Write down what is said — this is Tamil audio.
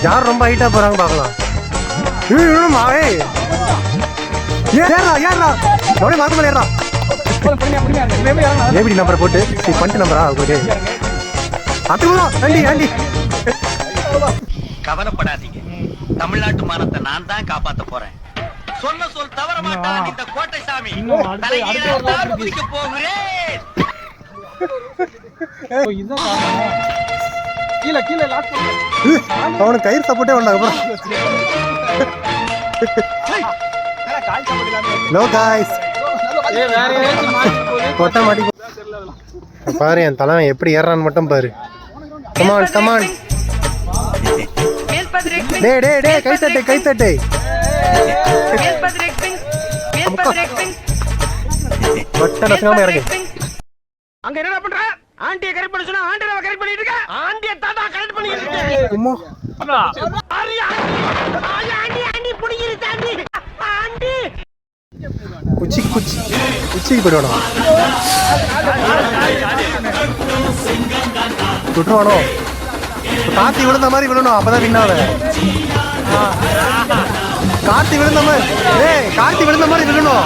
யார் ரொம்ப ஹைட்டா போறாங்க பார்க்கலாம். ஏபிடி நம்பரை போட்டு பண்ணிட்டு நம்பரா உங்களுக்கு ஆண்டி. கவலைப்படாதீங்க, தமிழ்நாட்டு மானத்தை நான் தான் காப்பாத்த போறேன். சொன்ன சொல் தவற மாட்டான் இந்த கோட்டை சாமி. குதிக்க போகிறேன். அவனுக்கு கயிறு சப்போர்ட்டே வந்தாங்க. பாரு என் தலைவன் எப்படி ஏறான்னு மட்டும் பாரு. Come on come on. கை தட்டை அங்க என்ன பண்ற? ஆண்டியை கரெக்ட் பண்ண சொன்னா ஆண்டியை கரெக்ட் பண்ணிட்டு இருக்க. ஆண்டியை தாத்தா கரெக்ட் பண்ணிட்டு இருக்க. அம்மா ஆண்டி புடிங்கிருச்சு. ஆண்டி குச்சிக்கு போயிடுவானோ விட்டுருவானோ. காத்தி விழுந்த மாதிரி விழணும், அப்பதான் வின்னாவ. காத்தி விழுந்த மாதிரி விழணும்.